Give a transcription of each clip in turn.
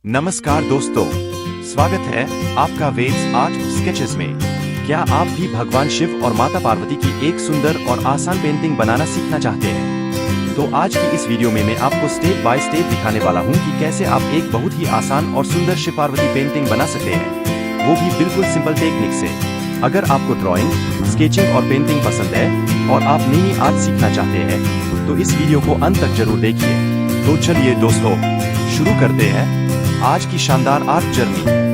नमस्कार दोस्तों, स्वागत है आपका वेद्स आर्ट स्केचेस में। क्या आप भी भगवान शिव और माता पार्वती की एक सुंदर और आसान पेंटिंग बनाना सीखना चाहते हैं? तो आज की इस वीडियो में मैं आपको स्टेप बाय स्टेप दिखाने वाला हूं कि कैसे आप एक बहुत ही आसान और सुंदर शिव पार्वती पेंटिंग बना सकते हैं, वो भी बिल्कुल सिंपल टेक्निक से। अगर आपको ड्राइंग, स्केचिंग और पेंटिंग पसंद है और आप नई आर्ट सीखना चाहते हैं तो इस वीडियो को अंत तक जरूर देखिए। तो चलिए दोस्तों, शुरू करते हैं आज की शानदार आर्ट जर्नी।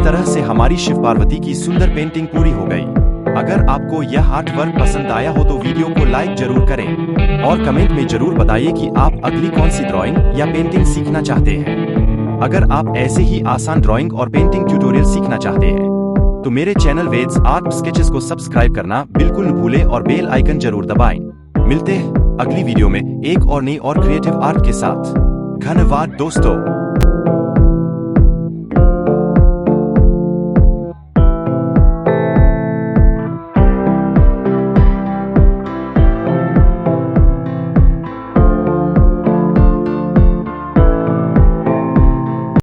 तरह से हमारी शिव पार्वती की सुंदर पेंटिंग पूरी हो गई। अगर आपको यह आर्ट वर्क पसंद आया हो तो वीडियो को लाइक जरूर करें और कमेंट में जरूर बताइए कि आप अगली कौन सी ड्राइंग या पेंटिंग सीखना चाहते हैं। अगर आप ऐसे ही आसान ड्राइंग और पेंटिंग ट्यूटोरियल सीखना चाहते हैं तो मेरे चैनल वेद्स आर्ट स्केचेस को सब्सक्राइब करना बिल्कुल न भूलें और बेल आइकन जरूर दबाएं। मिलते हैं अगली वीडियो में एक और नई और क्रिएटिव आर्ट के साथ। धन्यवाद दोस्तों।